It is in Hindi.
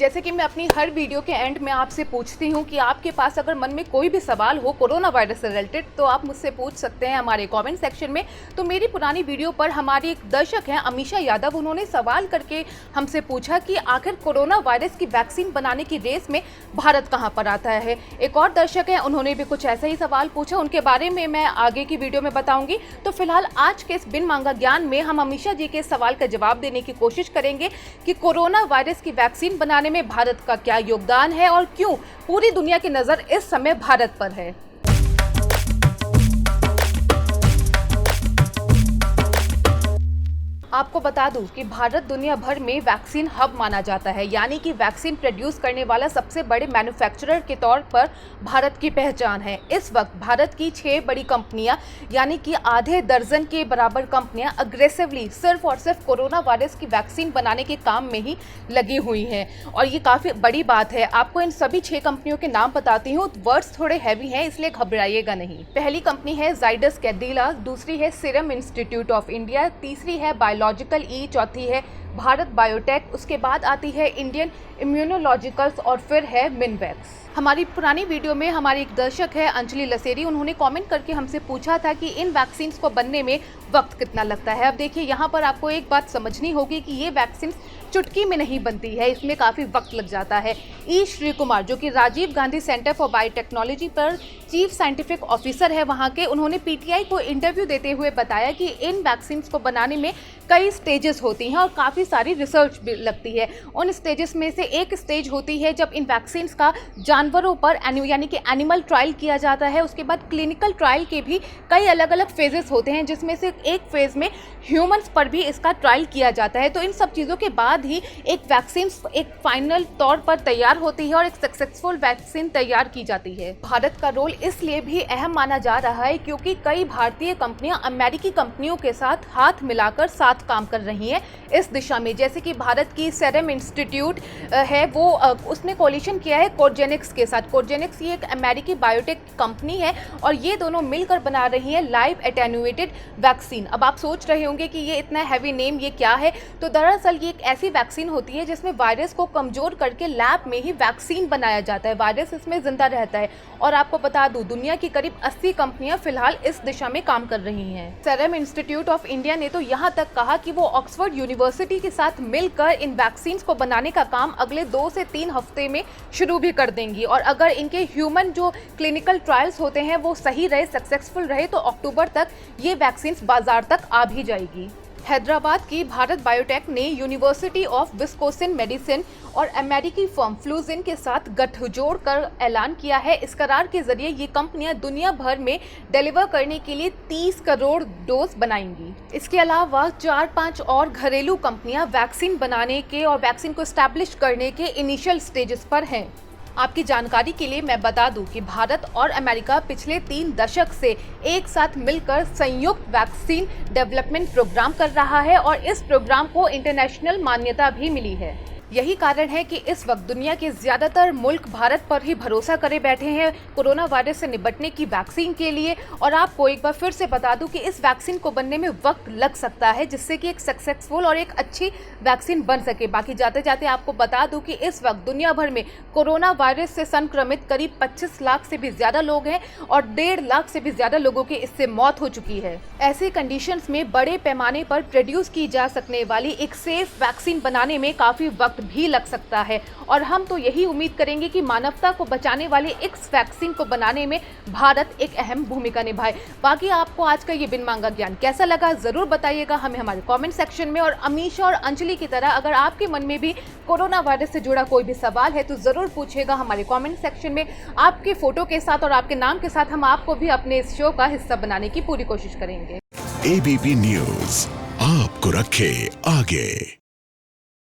जैसे कि मैं अपनी हर वीडियो के एंड में आपसे पूछती हूँ कि आपके पास अगर मन में कोई भी सवाल हो कोरोना वायरस से रिलेटेड तो आप मुझसे पूछ सकते हैं हमारे कमेंट सेक्शन में। तो मेरी पुरानी वीडियो पर हमारी एक दर्शक हैं अमीशा यादव, उन्होंने सवाल करके हमसे पूछा कि आखिर कोरोना वायरस की वैक्सीन बनाने की रेस में भारत कहाँ पर आता है। एक और दर्शक हैं, उन्होंने भी कुछ ऐसा ही सवाल पूछा, उनके बारे में मैं आगे की वीडियो में बताऊंगी। तो फिलहाल आज के इस बिन मांगा ज्ञान में हम अमीशा जी के सवाल का जवाब देने की कोशिश करेंगे कि कोरोना वायरस की वैक्सीन बनाने में भारत का क्या योगदान है और क्यों पूरी दुनिया की नजर इस समय भारत पर है। आपको बता दूं कि भारत दुनिया भर में वैक्सीन हब माना जाता है, यानी कि वैक्सीन प्रोड्यूस करने वाला सबसे बड़े मैन्युफैक्चरर के तौर पर भारत की पहचान है। इस वक्त भारत की 6 बड़ी कंपनियां यानी कि आधे दर्जन के बराबर कंपनियां अग्रेसिवली सिर्फ और सिर्फ कोरोना वायरस की वैक्सीन बनाने के काम में ही लगी हुई हैं और ये काफ़ी बड़ी बात है। आपको इन सभी 6 कंपनियों के नाम बताती हूँ। वर्ड्स थोड़े हैवी हैं इसलिए घबराइएगा नहीं। पहली कंपनी है जाइडस कैडिला, दूसरी है सीरम इंस्टीट्यूट ऑफ इंडिया, तीसरी है बायोलॉजिकल ई, चौथी है भारत बायोटेक, उसके बाद आती है इंडियन इम्यूनोलॉजिकल्स और फिर है मिनवैक्स। हमारी पुरानी वीडियो में हमारी एक दर्शक है अंजलि लसेरी, उन्होंने कमेंट करके हमसे पूछा था कि इन वैक्सीन को बनने में वक्त कितना लगता है। अब देखिए यहाँ पर आपको एक बात समझनी होगी कि ये वैक्सीन चुटकी में नहीं बनती है, इसमें काफ़ी वक्त लग जाता है। ई श्री कुमार जो कि Rajiv Gandhi centre for biotechnology पर चीफ साइंटिफिक ऑफिसर है वहाँ के, उन्होंने पीटीआई को इंटरव्यू देते हुए बताया कि इन वैक्सीन को बनाने में कई स्टेजेस होती हैं और काफ़ी सारी रिसर्च भी लगती है। उन स्टेजेस में से एक स्टेज होती है जब इन वैक्सीन का जानवरों पर यानी कि एनिमल ट्रायल किया जाता है। उसके बाद क्लिनिकल ट्रायल के भी कई अलग अलग फेजेस होते हैं जिसमें से एक फेज में ह्यूमंस पर भी इसका ट्रायल किया जाता है। तो इन सब चीज़ों के बाद ही एक वैक्सीन एक फाइनल तौर पर तैयार होती है और एक सक्सेसफुल वैक्सीन तैयार की जाती है। भारत का रोल इसलिए भी अहम माना जा रहा है क्योंकि कई भारतीय कंपनियां अमेरिकी कंपनियों के साथ हाथ मिलाकर साथ काम कर रही हैं इस दिशा में। जैसे कि भारत की सीरम इंस्टीट्यूट है वो उसने कोलिशन किया है कोर्जेनिक्स के साथ। कोर्जेनिक्स ये एक अमेरिकी बायोटेक कंपनी है और ये दोनों मिलकर बना रही है लाइव एटेन्यूएटेड वैक्सीन। अब आप सोच रहे होंगे कि ये इतना हैवी नेम ये क्या है, तो दरअसल ये एक ऐसी वैक्सीन होती है जिसमें वायरस को कमजोर करके लैब में ही वैक्सीन बनाया जाता है। वायरस इसमें जिंदा रहता है और आपको बता दूं दुनिया की करीब 80 कंपनियां फिलहाल इस दिशा में काम कर रही हैं। सीरम इंस्टीट्यूट ऑफ इंडिया ने तो यहां तक कहा कि वो ऑक्सफोर्ड यूनिवर्सिटी के साथ मिलकर इन वैक्सीन को बनाने का काम अगले 2 से 3 हफ्ते में शुरू भी कर देंगी और अगर इनके ह्यूमन जो क्लिनिकल ट्रायल्स होते हैं वो सही रहे, सक्सेसफुल रहे तो अक्टूबर तक ये वैक्सीन बाजार तक आ भी जाएगी। हैदराबाद की भारत बायोटेक ने यूनिवर्सिटी ऑफ विस्कोसिन मेडिसिन और अमेरिकी फर्म फ्लूजिन के साथ गठजोड़ कर ऐलान किया है। इस करार के जरिए ये कंपनियां दुनिया भर में डिलीवर करने के लिए 30 करोड़ डोज बनाएंगी। इसके अलावा 4-5 और घरेलू कंपनियां वैक्सीन बनाने के और वैक्सीन को एस्टैब्लिश करने के इनिशियल स्टेजेस पर हैं। आपकी जानकारी के लिए मैं बता दूं कि भारत और अमेरिका पिछले 3 दशक से एक साथ मिलकर संयुक्त वैक्सीन डेवलपमेंट प्रोग्राम कर रहा है और इस प्रोग्राम को इंटरनेशनल मान्यता भी मिली है। यही कारण है कि इस वक्त दुनिया के ज़्यादातर मुल्क भारत पर ही भरोसा करे बैठे हैं कोरोना वायरस से निपटने की वैक्सीन के लिए। और आपको एक बार फिर से बता दूं कि इस वैक्सीन को बनने में वक्त लग सकता है जिससे कि एक सक्सेसफुल और एक अच्छी वैक्सीन बन सके। बाकी जाते जाते आपको बता दूं कि इस वक्त दुनिया भर में कोरोना वायरस से संक्रमित करीब 25 लाख से भी ज़्यादा लोग हैं और 1.5 लाख से भी ज़्यादा लोगों की इससे मौत हो चुकी है। ऐसे कंडीशंस में बड़े पैमाने पर प्रोड्यूस की जा सकने वाली एक सेफ वैक्सीन बनाने में काफ़ी वक्त भी लग सकता है और हम तो यही उम्मीद करेंगे कि मानवता को बचाने वाले इस वैक्सीन को बनाने में भारत एक अहम भूमिका निभाए। बाकी आपको आज का ये बिन मांगा ज्ञान कैसा लगा जरूर बताइएगा हमें हमारे कमेंट सेक्शन में। और अमीशा और अंजलि की तरह अगर आपके मन में भी कोरोना वायरस से जुड़ा कोई भी सवाल है तो जरूर पूछेगा हमारे कमेंट सेक्शन में। आपके फोटो के साथ और आपके नाम के साथ हम आपको भी अपने इस शो का हिस्सा बनाने की पूरी कोशिश करेंगे। एबीपी न्यूज आपको रखे आगे।